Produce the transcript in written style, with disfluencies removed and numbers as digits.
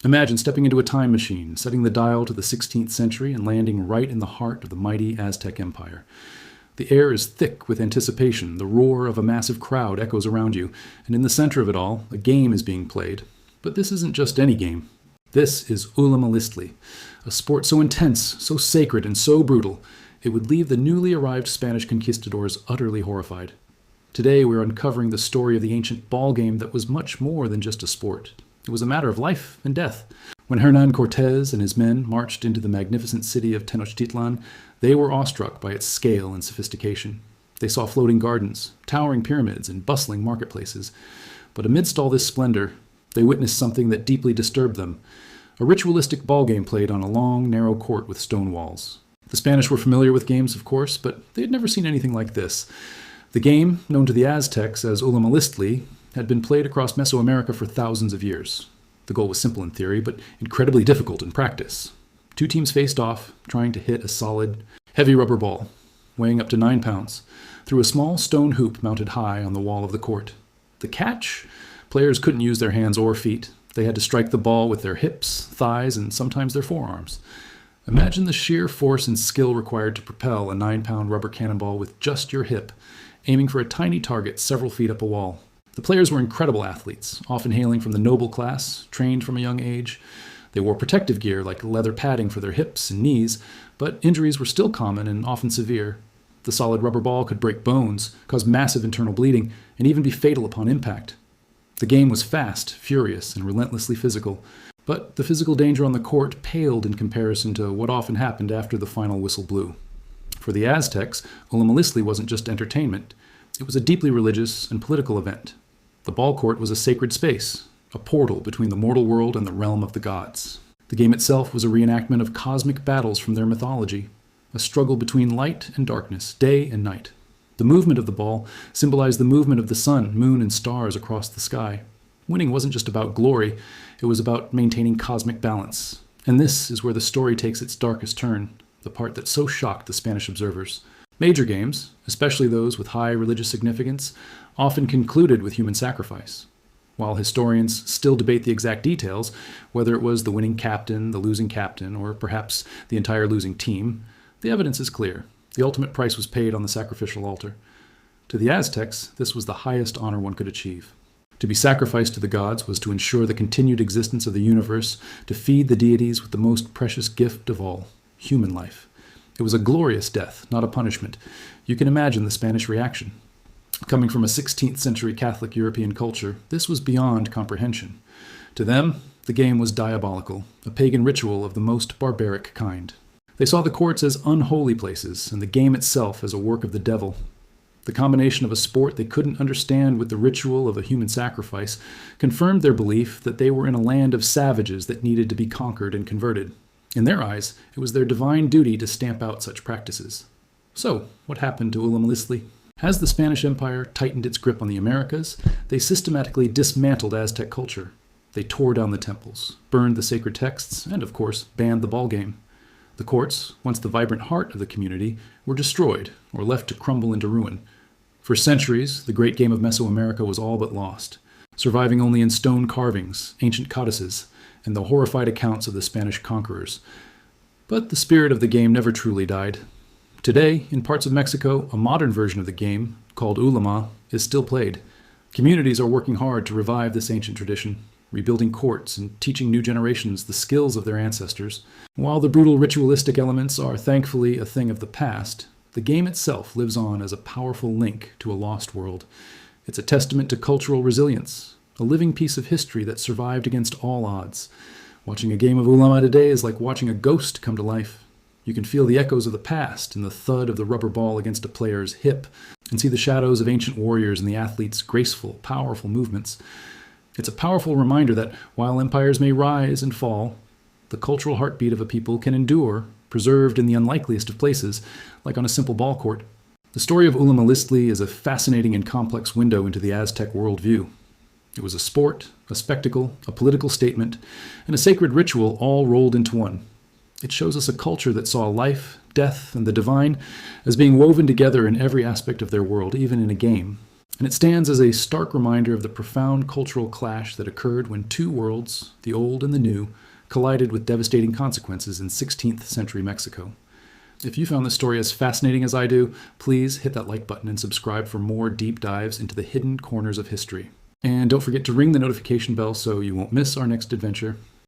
Imagine stepping into a time machine, setting the dial to the 16th century, and landing right in the heart of the mighty Aztec Empire. The air is thick with anticipation, the roar of a massive crowd echoes around you, and in the center of it all, a game is being played. But this isn't just any game. This is Ullamaliztli, a sport so intense, so sacred, and so brutal, it would leave the newly arrived Spanish conquistadors utterly horrified. Today we're uncovering the story of the ancient ball game that was much more than just a sport. It was a matter of life and death. When Hernan Cortes and his men marched into the magnificent city of Tenochtitlan, they were awestruck by its scale and sophistication. They saw floating gardens, towering pyramids, and bustling marketplaces. But amidst all this splendor, they witnessed something that deeply disturbed them, a ritualistic ball game played on a long, narrow court with stone walls. The Spanish were familiar with games, of course, but they had never seen anything like this. The game, known to the Aztecs as Ullamaliztli, had been played across Mesoamerica for thousands of years. The goal was simple in theory, but incredibly difficult in practice. Two teams faced off, trying to hit a solid, heavy rubber ball, weighing up to 9 pounds, through a small stone hoop mounted high on the wall of the court. The catch? Players couldn't use their hands or feet. They had to strike the ball with their hips, thighs, and sometimes their forearms. Imagine the sheer force and skill required to propel a 9-pound rubber cannonball with just your hip, aiming for a tiny target several feet up a wall. The players were incredible athletes, often hailing from the noble class, trained from a young age. They wore protective gear like leather padding for their hips and knees, but injuries were still common and often severe. The solid rubber ball could break bones, cause massive internal bleeding, and even be fatal upon impact. The game was fast, furious, and relentlessly physical, but the physical danger on the court paled in comparison to what often happened after the final whistle blew. For the Aztecs, Ollamaliztli wasn't just entertainment. It was a deeply religious and political event. The ball court was a sacred space, a portal between the mortal world and the realm of the gods. The game itself was a reenactment of cosmic battles from their mythology, a struggle between light and darkness, day and night. The movement of the ball symbolized the movement of the sun, moon, and stars across the sky. Winning wasn't just about glory, it was about maintaining cosmic balance. And this is where the story takes its darkest turn, the part that so shocked the Spanish observers. Major games, especially those with high religious significance, often concluded with human sacrifice. While historians still debate the exact details, whether it was the winning captain, the losing captain, or perhaps the entire losing team, the evidence is clear. The ultimate price was paid on the sacrificial altar. To the Aztecs, this was the highest honor one could achieve. To be sacrificed to the gods was to ensure the continued existence of the universe, to feed the deities with the most precious gift of all, human life. It was a glorious death, not a punishment. You can imagine the Spanish reaction. Coming from a 16th century Catholic European culture, this was beyond comprehension. To them, the game was diabolical, a pagan ritual of the most barbaric kind. They saw the courts as unholy places, and the game itself as a work of the devil. The combination of a sport they couldn't understand with the ritual of a human sacrifice confirmed their belief that they were in a land of savages that needed to be conquered and converted. In their eyes, it was their divine duty to stamp out such practices. So, what happened to Ullamaliztli? As the Spanish Empire tightened its grip on the Americas, they systematically dismantled Aztec culture. They tore down the temples, burned the sacred texts, and of course, banned the ball game. The courts, once the vibrant heart of the community, were destroyed or left to crumble into ruin. For centuries, the great game of Mesoamerica was all but lost, surviving only in stone carvings, ancient codices, and the horrified accounts of the Spanish conquerors. But the spirit of the game never truly died. Today, in parts of Mexico, a modern version of the game, called Ulama, is still played. Communities are working hard to revive this ancient tradition, rebuilding courts and teaching new generations the skills of their ancestors. While the brutal ritualistic elements are thankfully a thing of the past, the game itself lives on as a powerful link to a lost world. It's a testament to cultural resilience, a living piece of history that survived against all odds. Watching a game of Ulama today is like watching a ghost come to life. You can feel the echoes of the past in the thud of the rubber ball against a player's hip, and see the shadows of ancient warriors in the athletes' graceful, powerful movements. It's a powerful reminder that while empires may rise and fall, the cultural heartbeat of a people can endure, preserved in the unlikeliest of places, like on a simple ball court. The story of Ullamaliztli is a fascinating and complex window into the Aztec worldview. It was a sport, a spectacle, a political statement, and a sacred ritual all rolled into one. It shows us a culture that saw life, death, and the divine as being woven together in every aspect of their world, even in a game. And it stands as a stark reminder of the profound cultural clash that occurred when two worlds, the old and the new, collided with devastating consequences in 16th century Mexico. If you found this story as fascinating as I do, please hit that like button and subscribe for more deep dives into the hidden corners of history. And don't forget to ring the notification bell so you won't miss our next adventure.